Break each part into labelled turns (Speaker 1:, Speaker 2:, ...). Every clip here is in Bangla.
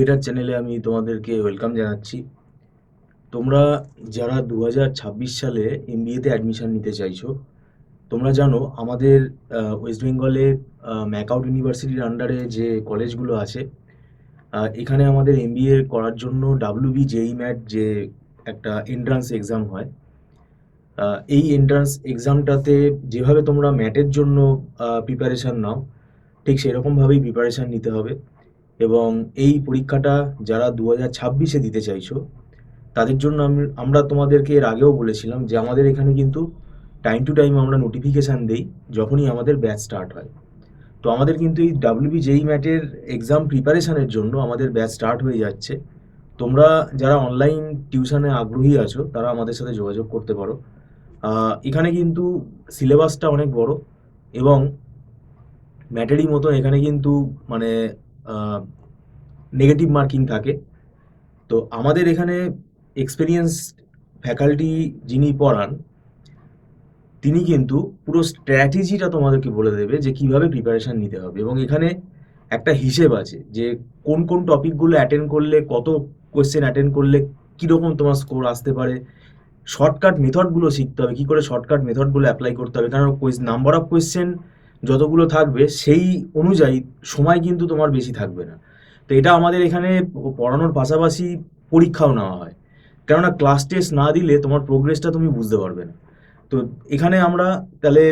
Speaker 1: এডুকেটার চ্যানেলে আমি তোমাদেরকে ওয়েলকাম জানাচ্ছি। তোমরা যারা 2026 সালে এমবিএতে অ্যাডমিশন নিতে চাইছো, তোমরা জানো আমাদের ওয়েস্ট বেঙ্গলে ম্যাকআউট ইউনিভার্সিটির আন্ডারে যে কলেজগুলো আছে, এখানে আমাদের এমবিএ করার জন্য ডাব্লিউবি জেই ম্যাট যে একটা এন্ট্রান্স এক্সাম হয়, এই এন্ট্রান্স এক্সামটাতে যেভাবে তোমরা ম্যাটের জন্য প্রিপারেশান নাও, ঠিক সেরকমভাবেই প্রিপারেশান নিতে হবে। এবং এই পরীক্ষাটা যারা 2026-এ দিতে চাইছো, তাদের জন্য আমরা তোমাদেরকে এর আগেও বলেছিলাম যে আমাদের এখানে কিন্তু টাইম টু টাইম আমরা নোটিফিকেশান দেই যখনই আমাদের ব্যাচ স্টার্ট হয়। তো আমাদের কিন্তু এই ডাব্লিউবি জেই ম্যাটের এক্সাম প্রিপারেশানের জন্য আমাদের ব্যাচ স্টার্ট হয়ে যাচ্ছে। তোমরা যারা অনলাইন টিউশনে আগ্রহী আছো তারা আমাদের সাথে যোগাযোগ করতে পারো। এখানে কিন্তু সিলেবাসটা অনেক বড় এবং ম্যাটেরই মতন এখানে কিন্তু মানে নেগেটিভ মার্কিং থাকে। তো আমাদের এখানে এক্সপেরিয়েন্স ফ্যাকাল্টি যিনি পড়ান, তিনি কিন্তু পুরো স্ট্র্যাটেজিটা তোমাদেরকে বলে দেবে যে কিভাবে প্রিপারেশান নিতে হবে। এবং এখানে একটা হিসেব আছে যে কোন কোন টপিকগুলো অ্যাটেন্ড করলে, কত কোয়েশ্চেন অ্যাটেন্ড করলে কীরকম তোমার স্কোর আসতে পারে। শর্টকাট মেথডগুলো শিখতে হবে, কী করে শর্টকাট মেথডগুলো অ্যাপ্লাই করতে হবে, কারণ নাম্বার অফ কোয়েশ্চেন যতগুলো থাকবে সেই অনুযায়ী সময় কিন্তু তোমার বেশি থাকবে না। তো এটা আমাদের এখানে পড়ানোর পাশাপাশি পরীক্ষাও নেওয়া হয়, কেননা ক্লাস টেস্ট না দিলে তোমার প্রোগ্রেসটা তুমি বুঝতে পারবে না। তো এখানে আমরা তাহলে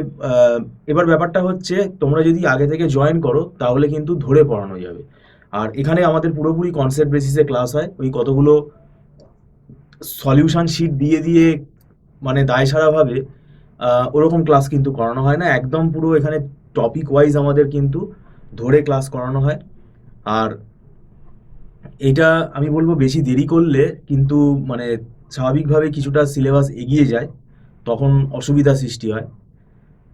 Speaker 1: এবার ব্যাপারটা হচ্ছে, তোমরা যদি আগে থেকে জয়েন করো তাহলে কিন্তু ধরে পড়ানো যাবে। আর এখানে আমাদের পুরোপুরি কনসেপ্ট বেসিসে ক্লাস হয়। ওই কতগুলো সলিউশন শিট দিয়ে দিয়ে মানে দায়সারাভাবে ওরকম ক্লাস কিন্তু করানো হয় না, একদম পুরো এখানে টপিক ওয়াইজ আমাদের কিন্তু ধরে ক্লাস করানো হয়। আর এটা আমি বলবো বেশি দেরি করলে কিন্তু মানে স্বাভাবিকভাবে কিছুটা সিলেবাস এগিয়ে যায়, তখন অসুবিধা সৃষ্টি হয়।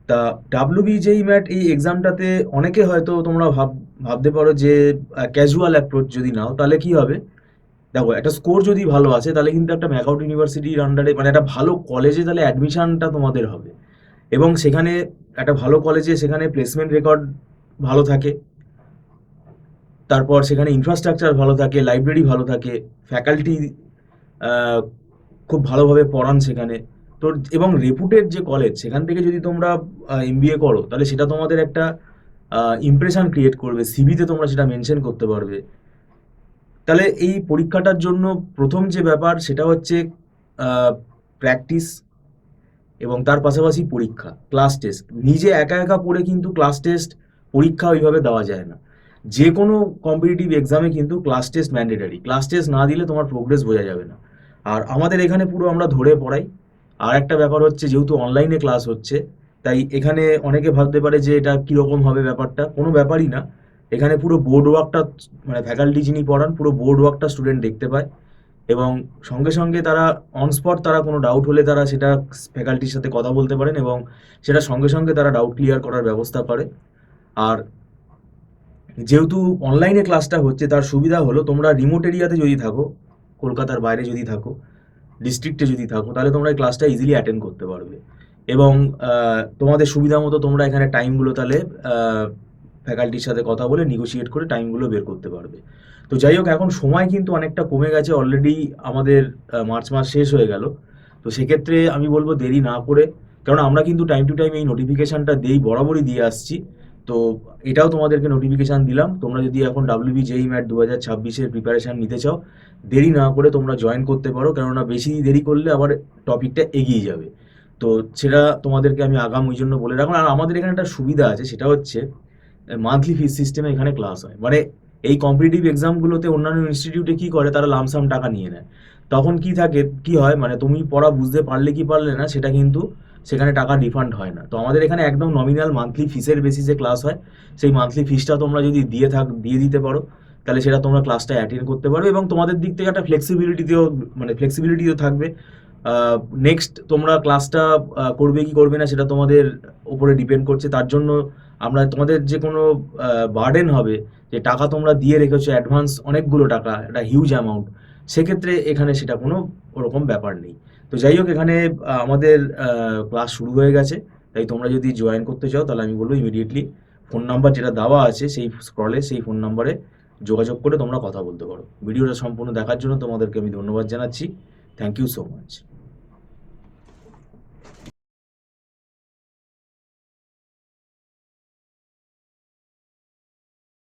Speaker 1: তা ডাব্লিউবিজেই ম্যাট এই এক্সামটাতে অনেকে হয়তো তোমরা ভাবতে পারো যে ক্যাজুয়াল অ্যাপ্রোচ যদি নাও তাহলে কি হবে। দেখো, একটা স্কোর যদি ভালো আসে তাহলে কিন্তু একটা ম্যাকআউট ইউনিভার্সিটির আন্ডারে মানে একটা ভালো কলেজে তাহলে অ্যাডমিশনটা তোমাদের হবে। এবং সেখানে একটা ভালো কলেজে সেখানে প্লেসমেন্ট রেকর্ড ভালো থাকে, তারপর সেখানে ইনফ্রাস্ট্রাকচার ভালো থাকে, লাইব্রেরি ভালো থাকে, ফ্যাকাল্টি খুব ভালোভাবে পড়ান সেখানে। তো এবং রেপুটেড যে কলেজ, সেখান থেকে যদি তোমরা এমবিএ করো তাহলে সেটা তোমাদের একটা ইমপ্রেশন ক্রিয়েট করবে, সিভিতে তোমরা সেটা মেনশন করতে পারবে। তাহলে এই পরীক্ষাটার জন্য প্রথম যে ব্যাপার সেটা হচ্ছে প্র্যাকটিস এবং তার পাশাপাশি পরীক্ষা, ক্লাস টেস্ট। নিজে একা একা পড়ে কিন্তু ক্লাস টেস্ট পরীক্ষা ওইভাবে দেওয়া যায় না। যে কোনো কম্পিটিটিভ এক্সামে কিন্তু class test mandatory, class test না দিলে তোমার প্রোগ্রেস বোঝা যাবে না। আর আমাদের এখানে পুরো আমরা ধরে পড়াই। আর একটা ব্যাপার হচ্ছে, যেহেতু অনলাইনে ক্লাস হচ্ছে, তাই এখানে অনেকে ভাবতে পারে যে এটা কীরকম হবে ব্যাপারটা। কোনো ব্যাপারই না। এখানে পুরো বোর্ড ওয়ার্কটা মানে ফ্যাকাল্টি যিনি পড়ান পুরো বোর্ড ওয়ার্কটা স্টুডেন্ট দেখতে পায় এবং সঙ্গে সঙ্গে তারা অন স্পট তারা কোনো ডাউট হলে তারা সেটা ফ্যাকাল্টির সাথে কথা বলতে পারেন এবং সেটা সঙ্গে সঙ্গে তারা ডাউট ক্লিয়ার করার ব্যবস্থা করে। আর যেহেতু অনলাইনে ক্লাসটা হচ্ছে, তার সুবিধা হলো তোমরা রিমোট এরিয়াতে যদি থাকো, কলকাতার বাইরে যদি থাকো, ডিস্ট্রিক্টে যদি থাকো, তাহলে তোমরা এই ক্লাসটা ইজিলি অ্যাটেন্ড করতে পারবে। এবং তোমাদের সুবিধা মতো তোমরা এখানে টাইমগুলো তাহলে ফ্যাকাল্টির সাথে কথা বলে নেগোশিয়েট করে টাইমগুলো বের করতে পারবে। তো যাই হোক, এখন সময় কিন্তু অনেকটা কমে গেছে, অলরেডি আমাদের মার্চ মাস শেষ হয়ে গেল। তো সেক্ষেত্রে আমি বলবো দেরি না করে, কারণ আমরা কিন্তু টাইম টু টাইম এই নোটিফিকেশানটা বরাবরই দিয়ে আসছি। তো এটাও তোমাদেরকে নোটিফিকেশান দিলাম, তোমরা যদি এখন ডাব্লিউবি জেই ম্যাট 2026-এর প্রিপারেশান নিতে চাও, দেরি না করে তোমরা জয়েন করতে পারো, কেননা বেশি দেরি করলে আবার টপিকটা এগিয়ে যাবে। তো সেটা তোমাদেরকে আমি আগাম ওই জন্য বলে রাখলাম। আর আমাদের এখানে একটা সুবিধা আছে, সেটা হচ্ছে মান্থলি ফিস সিস্টেমে এখানে ক্লাস হয়। মানে এই কম্পিটিটিভ এক্সামগুলোতে অন্যান্য ইনস্টিটিউটে কী করে, তারা লামসাম টাকা নিয়ে নেয়। তখন কি হয় মানে তুমি পড়া বুঝতে পারলে কি পারলে না সেটা কিন্তু সেখানে টাকা রিফান্ড হয় না। তো আমাদের এখানে একদম নমিনাল মান্থলি ফিসের বেসিসে ক্লাস হয়। সেই মান্থলি ফিসটা তোমরা যদি দিয়ে দিতে পারো, তাহলে সেটা তোমরা ক্লাসটা অ্যাটেন্ড করতে পারবে এবং তোমাদের দিক থেকে একটা ফ্লেক্সিবিলিটিও থাকবে। নেক্সট তোমরা ক্লাসটা করবে কি করবে না সেটা তোমাদের উপরে ডিপেন্ড করছে। তার জন্য আমরা তোমাদের যে কোনো বার্ডেন হবে, যে টাকা তোমরা দিয়ে রেখেছো অ্যাডভান্স অনেকগুলো টাকা, একটা হিউজ অ্যামাউন্ট, সেক্ষেত্রে এখানে সেটা কোনো ওরকম ব্যাপার নেই। তো যাই হোক, এখানে আমাদের ক্লাস শুরু হয়ে গেছে। তাই তোমরা যদি জয়েন করতে চাও তাহলে আমি বলবো ইমিডিয়েটলি ফোন নাম্বার যেটা দেওয়া আছে সেই স্ক্রলে, সেই ফোন নাম্বারে যোগাযোগ করে তোমরা কথা বলতে পারো। ভিডিওটা সম্পূর্ণ দেখার জন্য তোমাদেরকে আমি ধন্যবাদ জানাচ্ছি। Thank you so much.